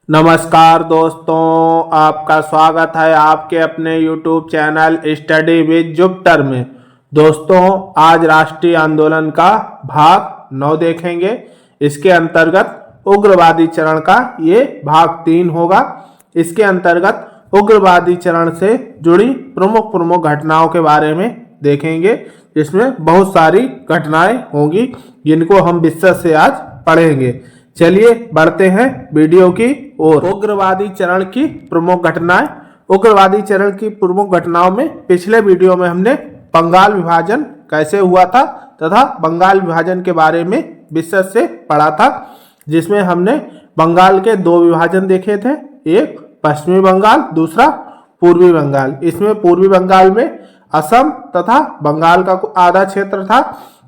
नमस्कार दोस्तों, आपका स्वागत है आपके अपने YouTube channel study with Jupiter में। दोस्तों, आज राष्ट्रीय आंदोलन का भाग 9 देखेंगे। इसके अंतर्गत उग्रवादी चरण का ये भाग 3 होगा। इसके अंतर्गत उग्रवादी चरण से जुड़ी प्रमुख घटनाओं के बारे में देखेंगे, जिसमें बहुत सारी घटनाएं होंगी जिनको हम विस्तार से आज पढ़ेंगे। चलिए बढ़ते हैं वीडियो की ओर। उग्रवादी चरण की प्रमुख घटनाएं। उग्रवादी चरण की प्रमुख घटनाओं में पिछले वीडियो में हमने बंगाल विभाजन कैसे हुआ था तथा बंगाल विभाजन के बारे में विस्तार से पढ़ा था, जिसमें हमने बंगाल के 2 विभाजन देखे थे, एक पश्चिमी बंगाल, दूसरा पूर्वी बंगाल। इसमें पूर्वी बंगाल में असम तथा बंगाल का आधा क्षेत्र था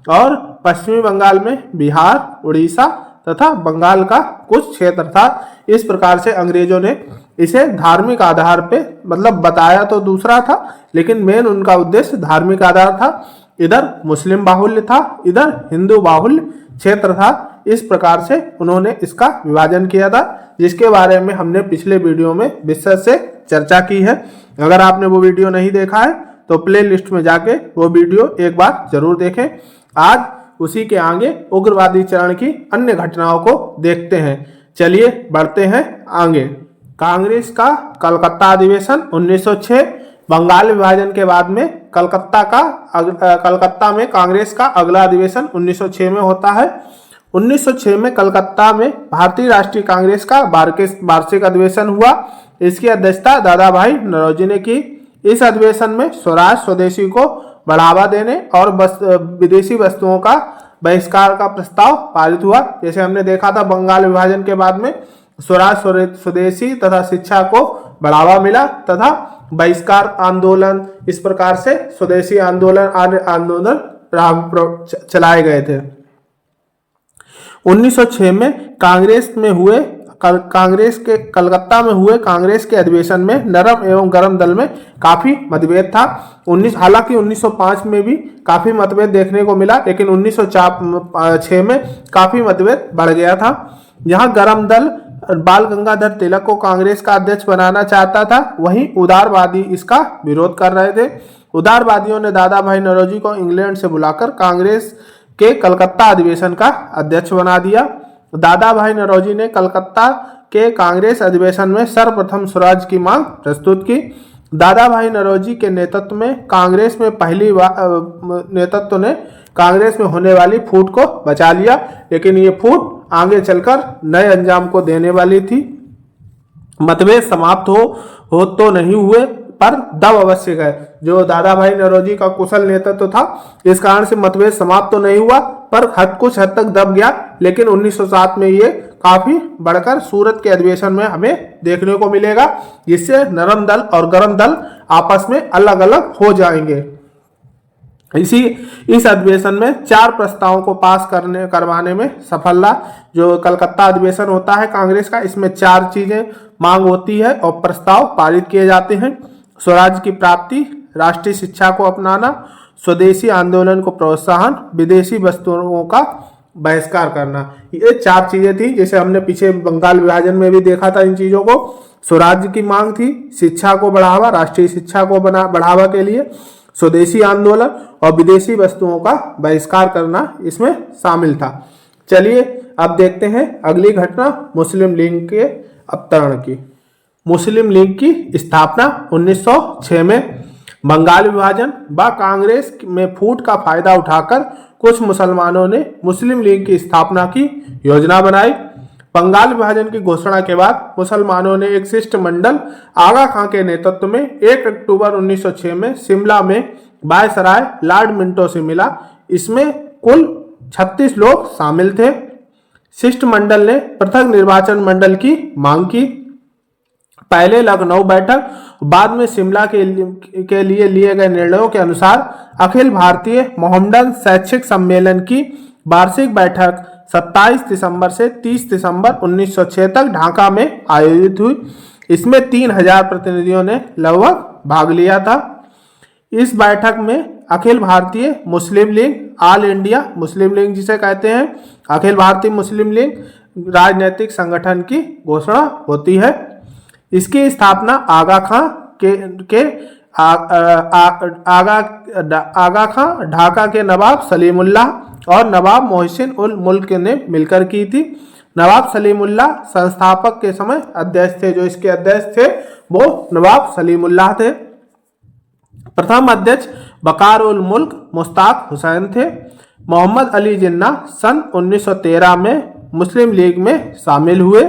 और पश्चिमी बंगाल में बिहार, उड़ीसा तथा बंगाल का कुछ क्षेत्र था। इस प्रकार से अंग्रेजों ने इसे धार्मिक आधार पे बताया तो दूसरा था, लेकिन मेन उनका उद्देश्य धार्मिक आधार था। इधर मुस्लिम बाहुल्य था, इधर हिंदू बाहुल्य क्षेत्र था। इस प्रकार से उन्होंने इसका विभाजन किया था, जिसके बारे में हमने पिछले वीडियो में विस्तार से चर्चा की है। अगर आपने वो वीडियो नहीं देखा है तो प्ले लिस्ट में जाके वो वीडियो एक बार जरूर देखें। आज उसी के आगे उग्रवादी चरण की अन्य घटनाओं को देखते हैं। चलिए बढ़ते हैं आगे। कांग्रेस का कलकत्ता अधिवेशन 1906। बंगाल विभाजन के बाद में कलकत्ता में कांग्रेस का अगला अधिवेशन 1906 में होता है। 1906 में कलकत्ता में भारतीय राष्ट्रीय कांग्रेस का वार्षिक अधिवेशन हुआ। इसकी अध्यक्षता दादा भाई नौरोजी ने की। इस अधिवेशन में स्वराज स्वदेशी को बढ़ावा देने और विदेशी वस्तुओं का बहिष्कार का प्रस्ताव पारित हुआ। जैसे हमने देखा था बंगाल विभाजन के बाद में स्वराज स्वदेशी तथा शिक्षा को बढ़ावा मिला तथा बहिष्कार आंदोलन, इस प्रकार से स्वदेशी आंदोलन चलाए गए थे। 1906 में कलकत्ता में हुए कांग्रेस के अधिवेशन में नरम एवं गरम दल में काफी मतभेद था। हालांकि 1905 में भी काफी मतभेद देखने को मिला, लेकिन 1906 में काफी मतभेद बढ़ गया था। यहाँ गरम दल बाल गंगाधर तिलक को कांग्रेस का अध्यक्ष बनाना चाहता था, वहीं उदारवादी इसका विरोध कर रहे थे। उदारवादियों ने दादा भाई नौरोजी को इंग्लैंड से बुलाकर कांग्रेस के कलकत्ता अधिवेशन का अध्यक्ष बना दिया। दादा भाई नौरोजी ने कलकत्ता के कांग्रेस अधिवेशन में सर्वप्रथम स्वराज की मांग प्रस्तुत की। दादा भाई नौरोजी के नेतृत्व में कांग्रेस में होने वाली फूट को बचा लिया, लेकिन ये फूट आगे चलकर नए अंजाम को देने वाली थी। मतभेद समाप्त हो तो नहीं हुए, पर दब अवश्य गए। जो दादा भाई नौरोजी का कुशल नेतृत्व था, इस कारण से मतभेद समाप्त तो नहीं हुआ, पर कुछ हद तक दब गया। लेकिन 1907 में ये काफी बढ़कर सूरत के अधिवेशन में हमें देखने को मिलेगा, जिससे नरम दल और गरम दल आपस में अलग अलग हो जाएंगे। इस अधिवेशन में 4 प्रस्तावों को पास करवाने में सफल रहा। जो कलकत्ता अधिवेशन होता है कांग्रेस का, इसमें 4 चीजें मांग होती है और प्रस्ताव पारित किए जाते हैं। स्वराज की प्राप्ति, राष्ट्रीय शिक्षा को अपनाना, स्वदेशी आंदोलन को प्रोत्साहन, विदेशी वस्तुओं का बहिष्कार करना। ये 4 चीजें थी। जैसे हमने पीछे बंगाल विभाजन में भी देखा था इन चीजों को। स्वराज्य की मांग थी, शिक्षा को बढ़ावा, राष्ट्रीय शिक्षा को बढ़ावा के लिए स्वदेशी आंदोलन और विदेशी वस्तुओं का बहिष्कार करना इसमें शामिल था। चलिए अब देखते हैं अगली घटना, मुस्लिम लीग के अवतरण की। मुस्लिम लीग की स्थापना 1906 में। बंगाल विभाजन व कांग्रेस में फूट का फायदा उठाकर कुछ मुसलमानों ने मुस्लिम लीग की स्थापना की योजना बनाई। बंगाल विभाजन की घोषणा के बाद मुसलमानों ने एक शिष्टमंडल आगा खां के नेतृत्व में 1 अक्टूबर 1906 में शिमला में वायसराय लॉर्ड मिंटो से मिला। इसमें कुल 36 लोग शामिल थे। शिष्टमंडल ने पृथक निर्वाचन मंडल की मांग की। पहले लखनऊ बैठक, बाद में शिमला के लिए लिए गए निर्णयों के अनुसार अखिल भारतीय मोहम्मडन शैक्षिक सम्मेलन की वार्षिक बैठक 27 दिसंबर से 30 दिसंबर 1906 तक ढाका में आयोजित हुई। इसमें 3000 प्रतिनिधियों ने लगभग भाग लिया था। इस बैठक में Akhil Bharatiya Muslim League, all India Muslim League जिसे कहते हैं, अखिल भारतीय मुस्लिम लीग, राजनीतिक संगठन की घोषणा होती है। इसकी स्थापना आगा खां ढाका के नवाब सलीमुल्लाह और नवाब मोहसिन उल मुल्क ने मिलकर की थी। नवाब सलीमुल्लाह संस्थापक के समय अध्यक्ष थे, जो इसके अध्यक्ष थे वो नवाब सलीमुल्लाह थे। प्रथम अध्यक्ष बकार उल मुल्क मुश्ताक हुसैन थे। मोहम्मद अली जिन्ना सन 1913 में मुस्लिम लीग में शामिल हुए।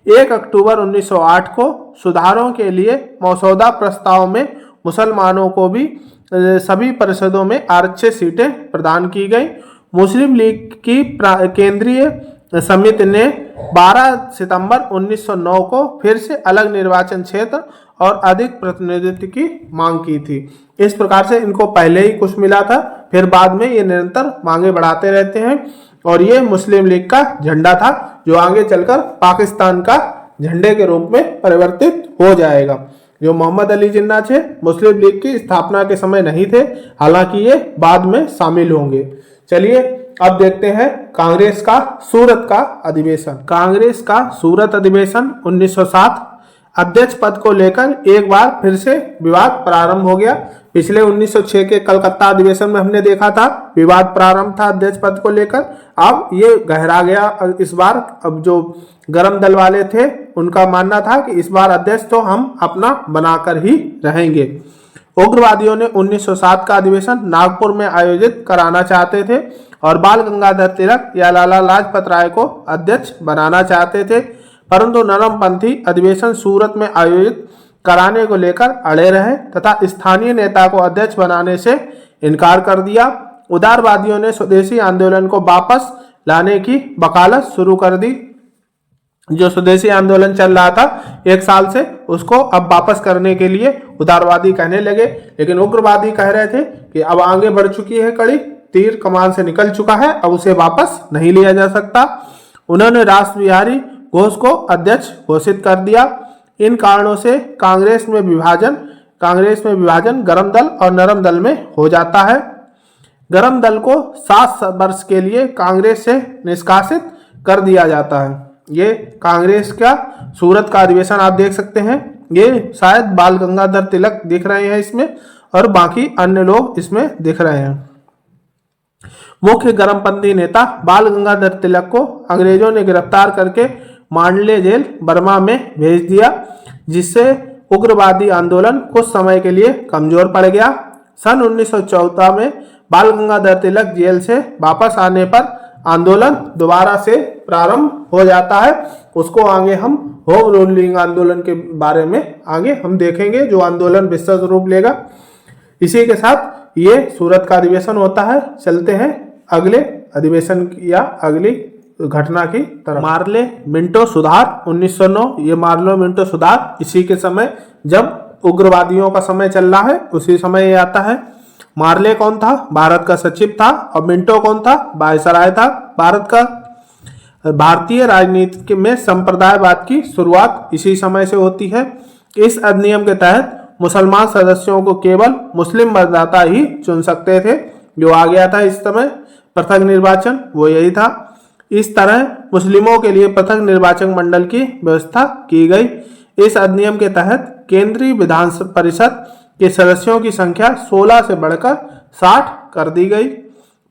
1 अक्टूबर 1908 को सुधारों के लिए मसौदा प्रस्ताव में मुसलमानों को भी सभी परिषदों में आरक्षित सीटें प्रदान की गई। मुस्लिम लीग की केंद्रीय समिति ने 12 सितंबर 1909 को फिर से अलग निर्वाचन क्षेत्र और अधिक प्रतिनिधित्व की मांग की थी। इस प्रकार से इनको पहले ही कुछ मिला था, फिर बाद में ये निरंतर मांगे बढ़ाते रहते हैं और ये मुस्लिम लीग का झंडा था जो आगे चलकर पाकिस्तान का झंडे के रूप में परिवर्तित हो जाएगा। जो मोहम्मद अली जिन्ना थे मुस्लिम लीग की स्थापना के समय नहीं थे, हालांकि ये बाद में शामिल होंगे। चलिए अब देखते हैं कांग्रेस का सूरत का अधिवेशन। कांग्रेस का सूरत अधिवेशन 1907 अध्यक्ष पद को लेकर एक बार फिर से विवाद प्रारंभ हो गया। पिछले 1906 के कलकत्ता अधिवेशन में हमने देखा था विवाद प्रारंभ था अध्यक्ष पद को लेकर। अब ये गहरा गया इस बार। अब जो गरम दल वाले थे उनका मानना था कि इस बार अध्यक्ष तो हम अपना बनाकर ही रहेंगे। उग्रवादियों ने 1907 का अधिवेशन नागपुर में आयोजित कराना चाहते थे और बाल गंगाधर तिलक या लाला लाजपत राय को अध्यक्ष बनाना चाहते थे, परंतु नरमपंथी अधिवेशन सूरत में आयोजित कराने को लेकर अड़े रहे तथा स्थानीय नेता को अध्यक्ष बनाने से इनकार कर दिया। उदारवादियों ने स्वदेशी आंदोलन को वापस लाने की वकालत शुरू कर दी। जो स्वदेशी आंदोलन चल रहा था 1 साल से, उसको अब वापस करने के लिए उदारवादी कहने लगे, लेकिन उग्रवादी कह रहे थे कि अब आगे बढ़ चुकी है कड़ी, तीर कमान से निकल चुका है, अब उसे वापस नहीं लिया जा सकता। उन्होंने रास बिहारी घोष को अध्यक्ष घोषित कर दिया। इन कारणों से कांग्रेस में विभाजन गरम दल और नरम दल में हो जाता है। गरम दल को 7 वर्ष के लिए कांग्रेस से निष्कासित कर दिया जाता है। ये कांग्रेस का सूरत का अधिवेशन आप देख सकते हैं। ये शायद बाल गंगाधर तिलक दिख रहे हैं इसमें और बाकी अन्य लोग इसमें दिख रहे हैं। मुख्य गरमपंथी नेता बाल गंगाधर तिलक को अंग्रेजों ने गिरफ्तार करके मांडले जेल बर्मा में भेज दिया, जिससे उग्रवादी आंदोलन कुछ समय के लिए कमजोर पड़ गया। सन 1914 में बाल गंगाधर तिलक जेल से वापस आने पर आंदोलन दोबारा से प्रारंभ हो जाता है। उसको आगे हम होम रूलिंग आंदोलन के बारे में आगे हम देखेंगे, जो आंदोलन विस्तृत रूप लेगा। इसी के साथ ये सूरत का अधिवेशन होता है। चलते हैं अगले अधिवेशन या अगली घटना की तरफ। मार्ले मिंटो सुधार 1909। ये मार्ले मिंटो सुधार इसी के समय जब उग्रवादियों का समय चल रहा है उसी समय ये आता है। मार्ले कौन था? भारत का सचिव था। और मिंटो कौन था? वायसराय था भारत का। भारतीय राजनीति में संप्रदायवाद की शुरुआत इसी समय से होती है। इस अधिनियम के तहत मुसलमान सदस्यों को केवल मुस्लिम मतदाता ही चुन सकते थे। जो आ गया था इस समय पृथक निर्वाचन, वो यही था। इस तरह मुस्लिमों के लिए पृथक निर्वाचन मंडल की व्यवस्था की गई। इस अधिनियम के तहत केंद्रीय विधान परिषद के सदस्यों की संख्या 16 से बढ़कर 60 कर दी गई।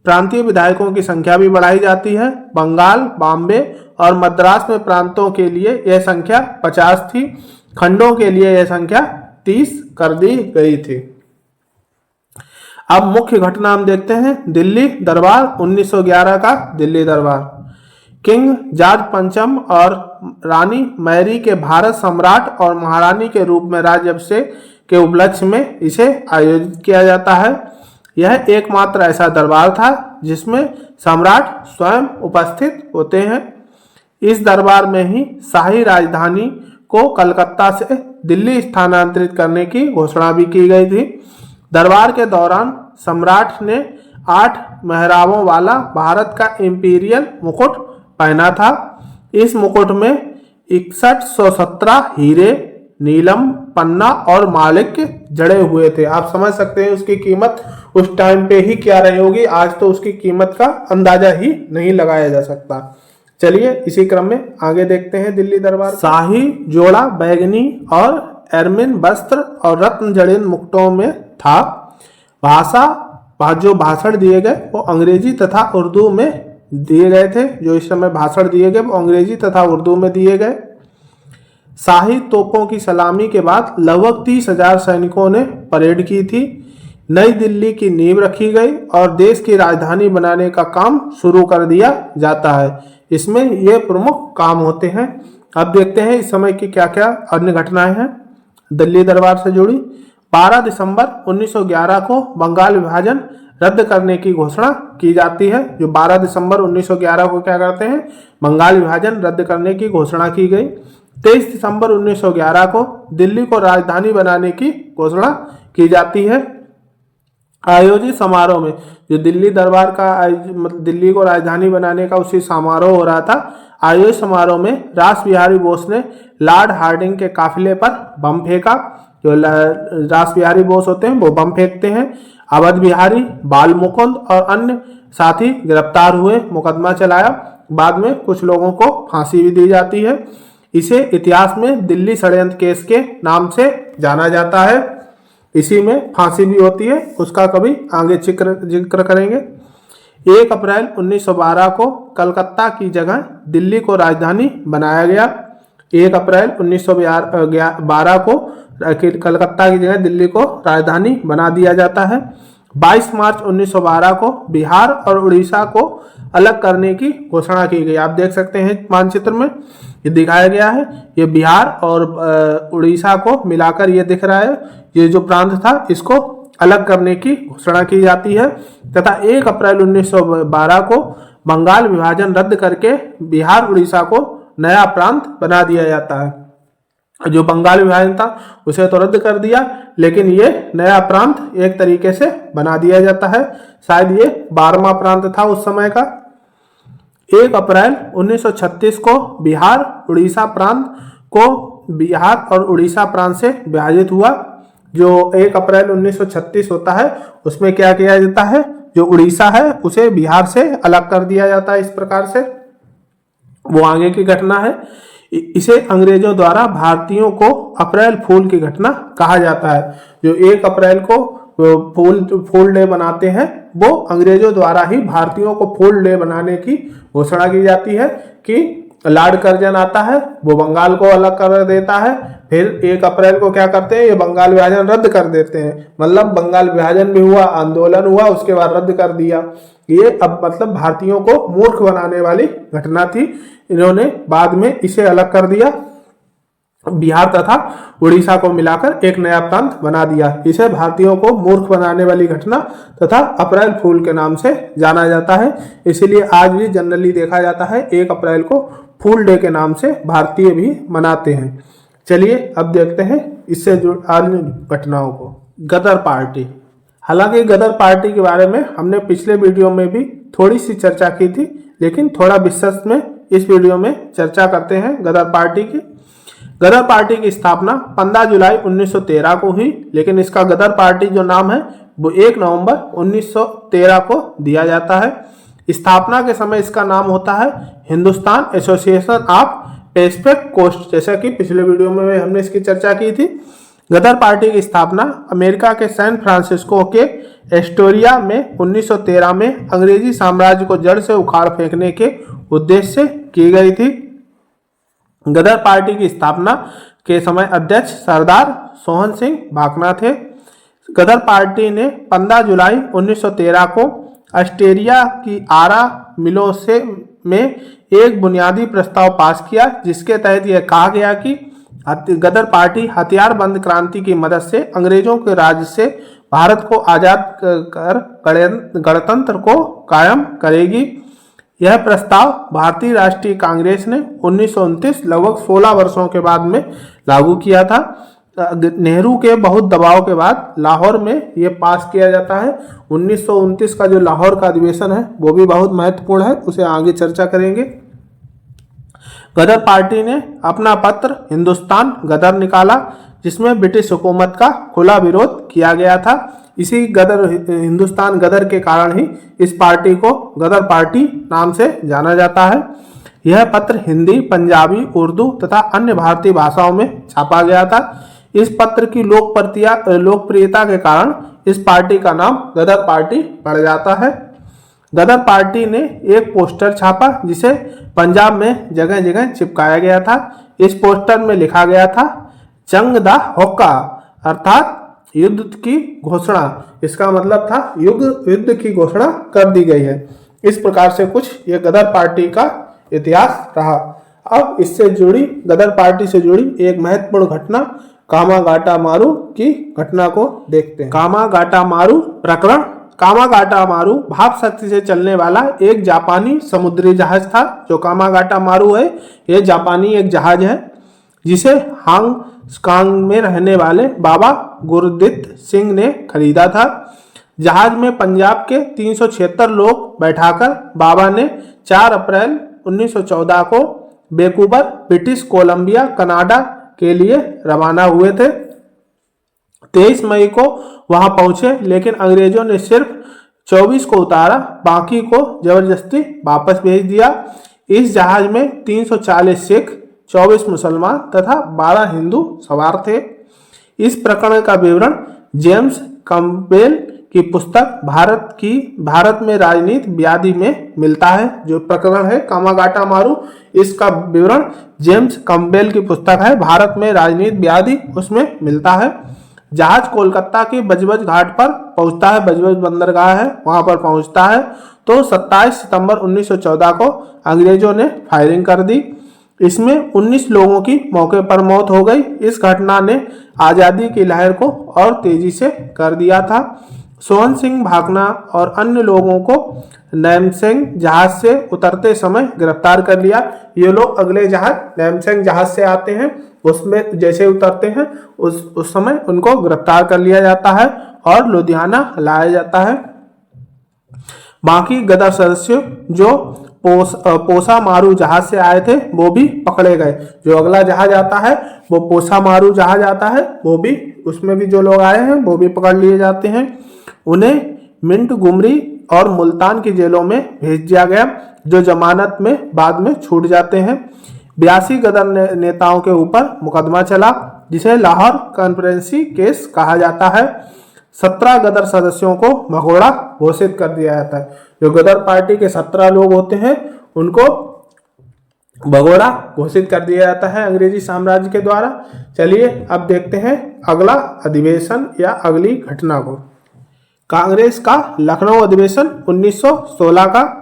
प्रांतीय विधायकों की संख्या भी बढ़ाई जाती है। बंगाल, बॉम्बे और मद्रास में प्रांतों के लिए यह संख्या 50 थी। खंडों के लिए यह संख्या 30 कर दी गई थी। अब मुख्य घटना हम देखते हैं। दिल्ली दरबार 1911 का दिल्ली दरबार। किंग जॉर्ज पंचम और रानी मैरी के भारत सम्राट और महारानी के रूप में राज्याभिषेक के उपलक्ष्य में इसे आयोजित किया जाता है। यह एकमात्र ऐसा दरबार था जिसमें सम्राट स्वयं उपस्थित होते हैं। इस दरबार में ही शाही राजधानी को कलकत्ता से दिल्ली स्थानांतरित करने की घोषणा भी की गई थी। दरबार के दौरान सम्राट ने 8 मेहराबों वाला भारत का इंपीरियल मुकुट पहना था। इस मुकुट में 6117 हीरे, नीलम, पन्ना और माणिक्य जड़े हुए थे। आप समझ सकते हैं उसकी कीमत उस टाइम पे ही क्या रही होगी। आज तो उसकी कीमत का अंदाजा ही नहीं लगाया जा सकता। चलिए इसी क्रम में आगे देखते हैं दिल्ली दरबार। शाही जोड़ा बैगनी और एरमिन वस्त्र और रत्न जड़ित मुकुटों में था। जो भाषण दिए गए वो अंग्रेजी तथा उर्दू में दिए गए थे। जो इस समय भाषण दिए गए वो अंग्रेजी तथा उर्दू में दिए गए। शाही तोपों की सलामी के बाद लगभग 30,000 सैनिकों ने परेड की थी। नई दिल्ली की नींव रखी गई और देश की राजधानी बनाने का काम शुरू कर दिया जाता है। इसमें ये प्रमुख काम होते हैं। अब देखते हैं इस समय की क्या क्या अन्य घटनाएं हैं दिल्ली दरबार से जुड़ी। 12 दिसंबर 1911 को बंगाल विभाजन रद्द करने की घोषणा की जाती है। जो 12 दिसंबर 1911 को क्या करते हैं, बंगाल विभाजन रद्द करने की घोषणा की गई। 23 दिसंबर 1911 को दिल्ली को राजधानी बनाने की घोषणा की जाती है। आयोजित समारोह में जो दिल्ली दरबार का मतलब दिल्ली को राजधानी बनाने का उसी समारोह हो रहा था। आयोजित समारोह में रास बिहारी बोस ने लॉर्ड हार्डिंग के काफिले पर बम फेंका। जो रास बिहारी बोस होते हैं वो बम फेंकते हैं। अवध बिहारी, बाल मुकुंद और अन्य साथी गिरफ्तार हुए, मुकदमा चलाया। बाद में कुछ लोगों को फांसी भी दी जाती है। इसे इतिहास में दिल्ली षड्यंत्र केस के नाम से जाना जाता है। इसी में फांसी भी होती है, उसका कभी आगे जिक्र करेंगे। 1 अप्रैल 1912 को कलकत्ता की जगह दिल्ली को राजधानी बनाया गया। 1 अप्रैल 1912 को कलकत्ता की जगह दिल्ली को राजधानी बना दिया जाता है। 22 मार्च 1912 को बिहार और उड़ीसा को अलग करने की घोषणा की गई। आप देख सकते हैं मानचित्र में ये दिखाया गया है। ये बिहार और उड़ीसा को मिलाकर ये दिख रहा है। ये जो प्रांत था इसको अलग करने की घोषणा की जाती है तथा 1 अप्रैल 1912 को बंगाल विभाजन रद्द करके बिहार उड़ीसा को नया प्रांत बना दिया जाता है। जो बंगाल विभाजन था उसे तो रद्द कर दिया, लेकिन ये नया प्रांत एक तरीके से बना दिया जाता है। शायद ये 12वां प्रांत था उस समय का। 1 अप्रैल 1936 को बिहार उड़ीसा प्रांत को बिहार और उड़ीसा प्रांत से विभाजित हुआ। जो 1 अप्रैल 1936 होता है उसमें क्या किया जाता है, जो उड़ीसा है उसे बिहार से अलग कर दिया जाता है। इस प्रकार से वो आगे की घटना है। इसे अंग्रेजों द्वारा भारतीयों को अप्रैल फूल की घटना कहा जाता है। जो 1 अप्रैल को फूल डे बनाते हैं वो अंग्रेजों द्वारा ही भारतीयों को फूल डे बनाने की घोषणा की जाती है कि लॉर्ड कर्जन आता है, वो बंगाल को अलग कर देता है। फिर 1 अप्रैल को क्या करते हैं, ये बंगाल विभाजन रद्द कर देते हैं। मतलब बंगाल विभाजन भी हुआ, आंदोलन हुआ, उसके बाद रद्द कर दिया। ये अब मतलब भारतीयों को मूर्ख बनाने वाली घटना थी। इन्होंने बाद में इसे अलग कर दिया, बिहार तथा उड़ीसा को मिलाकर एक नया प्रांत बना दिया। इसे भारतीयों को मूर्ख बनाने वाली घटना तथा अप्रैल फूल के नाम से जाना जाता है। इसीलिए आज भी जनरली देखा जाता है 1 अप्रैल को फूल डे के नाम से भारतीय भी मनाते हैं। चलिए अब देखते हैं इससे जुड़ी अन्य घटनाओं को। गदर पार्टी। हालांकि गदर पार्टी के बारे में हमने पिछले वीडियो में भी थोड़ी सी चर्चा की थी, लेकिन थोड़ा विस्तृत में इस वीडियो में चर्चा करते हैं गदर पार्टी की। गदर पार्टी की स्थापना 15 जुलाई 1913 को हुई, लेकिन इसका गदर पार्टी जो नाम है वो 1 नवंबर 1913 को दिया जाता है। स्थापना के समय इसका नाम होता है Hindustan Association of Pacific Coast, जैसा कि पिछले वीडियो में हमने इसकी चर्चा की थी। गदर पार्टी की स्थापना अमेरिका के सैन फ्रांसिस्को के एस्टोरिया में 1913 में अंग्रेजी साम्राज्य को जड़ से उखाड़ फेंकने के उद्देश्य से की गई थी। गदर पार्टी की स्थापना के समय अध्यक्ष सरदार सोहन सिंह भाकना थे। गदर पार्टी ने 15 जुलाई 1913 को ऑस्ट्रेलिया की आरा मिलों से में एक बुनियादी प्रस्ताव पास किया, जिसके तहत यह कहा गया कि गदर पार्टी हथियार बंद क्रांति की मदद से अंग्रेजों के राज से भारत को आजाद कर गणतंत्र को कायम करेगी। यह प्रस्ताव भारतीय राष्ट्रीय कांग्रेस ने 1929 लगभग 16 वर्षों के बाद में लागू किया था। नेहरू के बहुत दबाव के बाद लाहौर में यह पास किया जाता है। 1929 का जो लाहौर का अधिवेशन है वो भी बहुत महत्वपूर्ण है, उसे आगे चर्चा करेंगे। गदर पार्टी ने अपना पत्र हिंदुस्तान गदर निकाला, जिसमें ब्रिटिश हुकूमत का खुला विरोध किया गया था। इसी गदर हिंदुस्तान गदर के कारण ही इस पार्टी को गदर पार्टी नाम से जाना जाता है। यह पत्र हिंदी, पंजाबी, उर्दू तथा अन्य भारतीय भाषाओं में छापा गया था। इस पत्र की लोकप्रियता के कारण इस पार्टी का नाम गदर पार्टी पड़ जाता है। गदर पार्टी ने एक पोस्टर छापा जिसे पंजाब में जगह जगह चिपकाया गया था। इस पोस्टर में लिखा गया था जंग दा होका, अर्थात युद्ध की घोषणा। इसका मतलब था युद्ध की घोषणा कर दी गई है। इस प्रकार से कुछ ये गदर पार्टी का इतिहास रहा। अब इससे जुड़ी गदर पार्टी से जुड़ी एक महत्वपूर्ण घटना कामागाटा मारू की घटना को देखते हैं। कामागाटा मारू प्रकरण। कामागाटा मारू भाप शक्ति से चलने वाला एक जापानी समुद्री जहाज था। जो कामागाटा मारू है यह जापानी एक जहाज है जिसे हांगकांग में रहने वाले बाबा गुरदित्त सिंह ने खरीदा था। जहाज में पंजाब के 376 लोग बैठाकर बाबा ने 4 अप्रैल 1914 को वैंकूवर, ब्रिटिश कोलंबिया, कनाडा के लिए रवाना हुए थे। 23 मई को वहां पहुंचे, लेकिन अंग्रेजों ने सिर्फ 24 को उतारा, बाकी को जबरदस्ती वापस भेज दिया। इस जहाज में 340 सिख, 24 मुसलमान तथा 12 हिंदू सवार थे। इस प्रकरण का विवरण जेम्स कैम्पबेल की पुस्तक भारत में राजनीति व्याधि में मिलता है। जो प्रकरण है कामागाटा मारू, इसका विवरण जेम्स कैम्पबेल की पुस्तक है भारत में राजनीति व्याधि, उसमें मिलता है। जहाज कोलकाता के बजबज घाट पर पहुंचता है, बजबज बंदरगाह है वहां पर पहुंचता है। तो 27 सितंबर 1914 को अंग्रेजों ने फायरिंग कर दी। इसमें 19 लोगों की मौके पर मौत हो गई। इस घटना ने आजादी की लहर को और तेजी से कर दिया था। सोहन सिंह भाकना और अन्य लोगों को नैमसेंग जहाज से उतरते समय गिरफ्तार कर लिया। ये लोग अगले जहाज नैमसेंग जहाज से आते हैं, उसमें जैसे उतरते हैं उस समय उनको गिरफ्तार कर लिया जाता है और लुधियाना लाया जाता है। बाकी गदर सदस्य जो पोसा मारू जहाज से आए थे वो भी पकड़े गए। जो अगला जहाज आता है वो पोसा मारू जहाज आता है, वो भी उसमें भी जो लोग आए हैं वो भी पकड़ लिए जाते हैं। उन्हें मिंट गुमरी और मुल्तान की जेलों में भेज दिया गया, जो जमानत में बाद में छूट जाते हैं। 82 गदर नेताओं के ऊपर मुकदमा चला जिसे लाहौर कॉन्फ्रेंसी केस कहा जाता है। 17 गदर सदस्यों को भगोड़ा घोषित कर दिया जाता है। जो गदर पार्टी के 17 लोग होते हैं उनको भगोड़ा घोषित कर दिया जाता है अंग्रेजी साम्राज्य के द्वारा। चलिए अब देखते हैं अगला अधिवेशन या अगली घटना को। कांग्रेस का लखनऊ अधिवेशन 1916 का।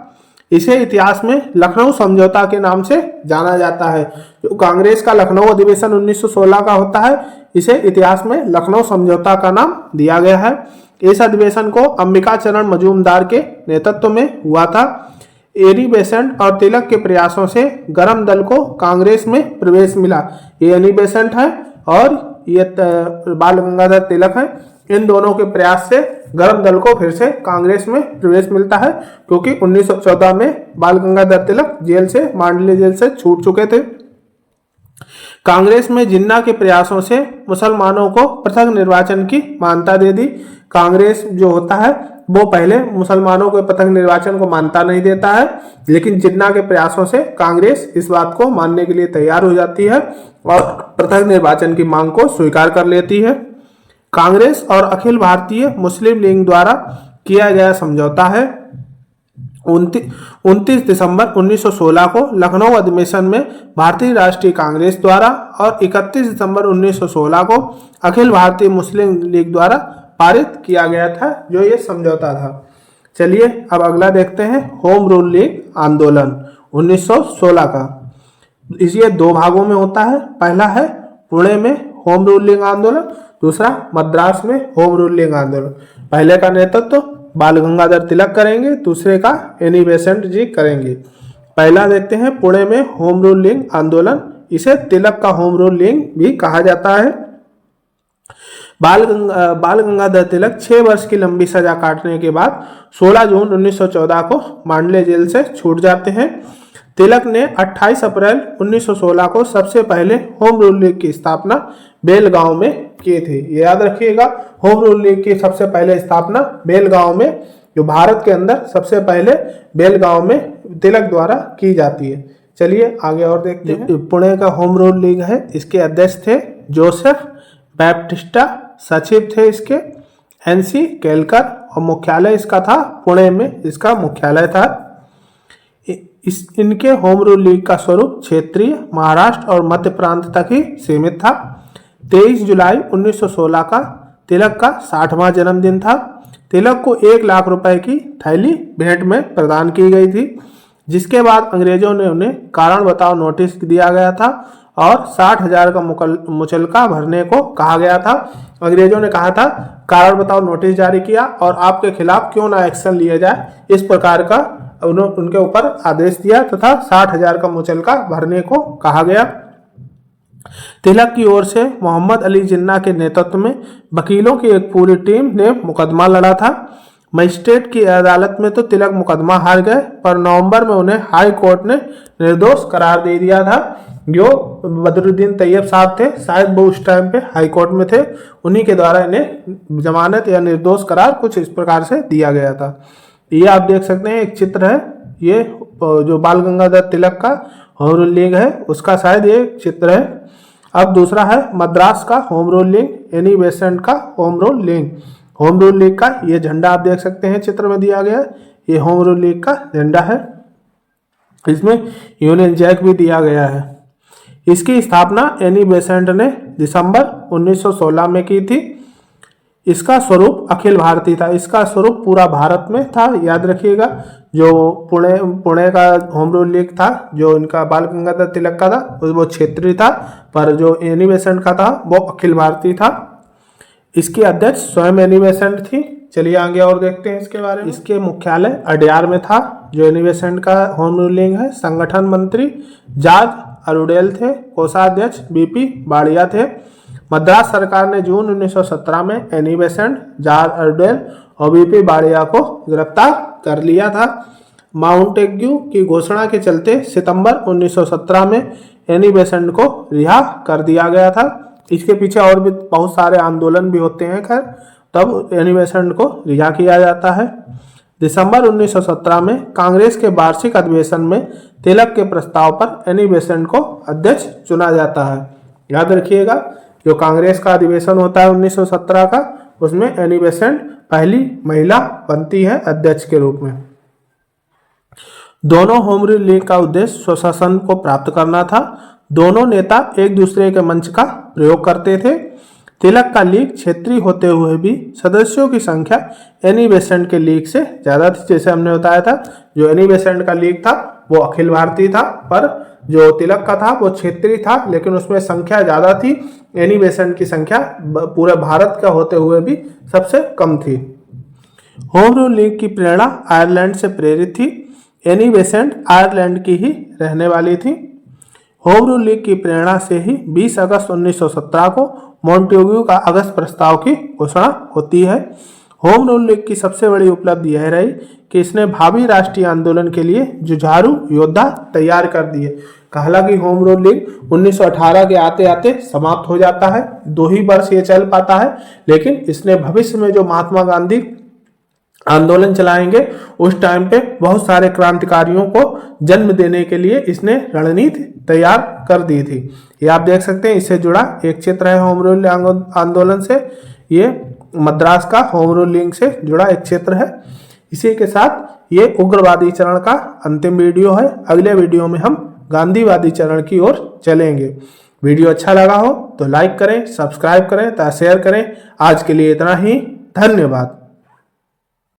इसे इतिहास में लखनऊ समझौता के नाम से जाना जाता है। जो कांग्रेस का लखनऊ अधिवेशन 1916 का होता है, इसे इतिहास में लखनऊ समझौता का नाम दिया गया है। इस अधिवेशन को अंबिका चरण मजूमदार के नेतृत्व में हुआ था। एनी बेसेंट और तिलक के प्रयासों से गरम दल को कांग्रेस में प्रवेश मिला। ये एनी बेसेंट है और ये बाल गंगाधर तिलक है। इन दोनों के प्रयास से गरम दल को फिर से कांग्रेस में प्रवेश मिलता है, क्योंकि 1914 में बाल गंगाधर तिलक जेल से मांडले जेल से छूट चुके थे। कांग्रेस में जिन्ना के प्रयासों से मुसलमानों को पृथक निर्वाचन की मान्यता दे दी। कांग्रेस जो होता है वो पहले मुसलमानों के पृथक निर्वाचन को मान्यता नहीं देता है, लेकिन जिन्ना के प्रयासों से कांग्रेस इस बात को मानने के लिए तैयार हो जाती है और पृथक निर्वाचन की मांग को स्वीकार कर लेती है। कांग्रेस और अखिल भारतीय मुस्लिम लीग द्वारा किया गया समझौता है। 29 दिसंबर 1916 को लखनऊ अधिवेशन में भारतीय राष्ट्रीय कांग्रेस द्वारा और 31 दिसंबर 1916 को अखिल भारतीय मुस्लिम लीग द्वारा पारित किया गया था, जो ये समझौता था। चलिए अब अगला देखते हैं होम रूल लीग आंदोलन 1916 का। इसे 2 भागों में होता है। पहला है पुणे में होम रूल लीग आंदोलन, दूसरा मद्रास में होम रूल लीग आंदोलन। पहले का नेतृत्व बाल गंगाधर तिलक करेंगे, दूसरे का एनी बेसेंट जी करेंगे। पहला देखते हैं पुणे में होम रूल लीग आंदोलन। इसे तिलक का होम रूल लीग भी कहा जाता है। बाल गंगाधर तिलक 6 वर्ष की लंबी सजा काटने के बाद 16 जून 1914 को मांडले जेल से छूट जाते हैं। तिलक ने 28 अप्रैल 1916 को सबसे पहले होम रूल लीग की स्थापना बेलगांव में किए थे। ये याद रखिएगा, होम रूल लीग की सबसे पहले स्थापना बेलगांव में, जो भारत के अंदर सबसे पहले बेलगांव में तिलक द्वारा की जाती है। चलिए आगे और देखते हैं। पुणे का होम रूल लीग है, इसके अध्यक्ष थे जोसेफ बैप्टिस्टा, सचिव थे इसके एनसी केलकर और मुख्यालय इसका था पुणे में, इसका मुख्यालय था। इनके होम रूल लीग का स्वरूप क्षेत्रीय महाराष्ट्र और मध्य प्रांत तक ही सीमित था। 23 जुलाई 1916 का तिलक का 60वां जन्मदिन था। तिलक को 1 लाख रुपए की थैली भेंट में प्रदान की गई थी, जिसके बाद अंग्रेजों ने उन्हें कारण बताओ नोटिस दिया गया था और 60,000 का मुचलका भरने को कहा गया था। अंग्रेजों ने कहा था कारण बताओ नोटिस जारी किया और आपके खिलाफ क्यों ना एक्शन लिया जाए, इस प्रकार का उनके ऊपर आदेश दिया तथा 60,000 का मुचलका भरने को कहा गया। तिलक की ओर से मोहम्मद अली जिन्ना के नेतृत्व में वकीलों की एक पूरी टीम ने मुकदमा लड़ा था। मजिस्ट्रेट की अदालत में तो तिलक मुकदमा हार गए, पर नवंबर में उन्हें हाई कोर्ट ने निर्दोष करार दे दिया था। जो बदरुद्दीन तैयब साहब थे, शायद वो उस टाइम पे हाई कोर्ट में थे, उन्हीं के द्वारा इन्हें जमानत या निर्दोष करार कुछ इस प्रकार से दिया गया था। ये आप देख सकते हैं, एक चित्र है, ये जो बाल गंगाधर तिलक का होम रूल लीग है उसका शायद ये चित्र है। अब दूसरा है मद्रास का home rule league, Annie Besant का home rule league. Home rule league का ये झंडा आप देख सकते हैं, चित्र में दिया गया, ये होम रूल लीग का झंडा है, इसमें यूनियन जैक भी दिया गया है। इसकी स्थापना एनी बेसेंट ने दिसंबर 1916 में की थी। इसका स्वरूप अखिल भारतीय था, इसका स्वरूप पूरा भारत में था, याद रखिएगा। जो पुणे का होम रूल लीग था, जो इनका बाल गंगाधर तिलक का था, वो क्षेत्रीय था, पर जो एनी बेसेंट का था वो अखिल भारतीय था। इसकी अध्यक्ष स्वयं एनी बेसेंट थी। चलिए आगे और देखते हैं इसके बारे में। इसके मुख्यालय अड्यार में था। जो एनी बेसेंट का होम रूल लीग है, संगठन मंत्री जॉर्ज अरुडेल थे, कोषाध्यक्ष बीपी बाड़िया थे। मद्रास सरकार ने जून 1917 में एनी बेसेंट, जॉर्ज अरुडेल और बीपी बाड़िया को गिरफ्तार कर लिया था। माउंटेग्यू की घोषणा के चलते सितंबर 1917 में एनी बेसेंट को रिहा कर दिया गया था। इसके पीछे और भी बहुत सारे आंदोलन भी होते हैं, खैर तब एनी बेसेंट को रिहा किया जाता है। दिसंबर 1917 में कांग्रेस के वार्षिक अधिवेशन में तिलक के प्रस्ताव पर एनी बेसेंट को अध्यक्ष चुना जाता है। याद रखिएगा, जो कांग्रेस का अधिवेशन होता है 1917 का, उसमें एनी बेसेंट पहली महिला बनती है अध्यक्ष के रूप में। दोनों होम रूल लीग का उद्देश्य स्वशासन को प्राप्त करना था। दोनों नेता एक दूसरे के मंच का प्रयोग करते थे। तिलक का लीग क्षेत्रीय होते हुए भी सदस्यों की संख्या एनी बेसेंट के लीग से ज्यादा थी। जैसे हमने बताया था, जो एनी बेसेंट का लीग था वो अखिल भारतीय था, पर जो तिलक का था वो क्षेत्रीय था, लेकिन उसमें संख्या ज्यादा थी। एनी बेसेंट की संख्या पूरे भारत का होते हुए भी सबसे कम थी। होम रूल लीग की प्रेरणा आयरलैंड से प्रेरित थी। एनी बेसेंट आयरलैंड की ही रहने वाली थी। होम रूल लीग की प्रेरणा से ही 20 अगस्त 1917 को मॉन्टेग्यू का अगस्त प्रस्ताव की घोषणा होती है। होम रूल लीग की सबसे बड़ी उपलब्धि यह रही कि इसने भावी राष्ट्रीय आंदोलन के लिए जुझारू योद्धा तैयार कर दिए। हालांकि होम रूल लीग 1918 के आते आते समाप्त हो जाता है, 2 ही वर्ष ये चल पाता है, लेकिन इसने भविष्य में जो महात्मा गांधी आंदोलन चलाएंगे उस टाइम पे बहुत सारे क्रांतिकारियों को जन्म देने के लिए इसने रणनीति तैयार कर दी थी। ये आप देख सकते हैं, इससे जुड़ा एक चित्र है होम रूल आंदोलन से, ये मद्रास का होम रूल लीग से जुड़ा एक चित्र है। इसी के साथ ये उग्रवादी चरण का अंतिम वीडियो है। अगले वीडियो में हम गांधीवादी चरण की ओर चलेंगे। वीडियो अच्छा लगा हो तो लाइक करें, सब्सक्राइब करें तथा शेयर करें। आज के लिए इतना ही, धन्यवाद।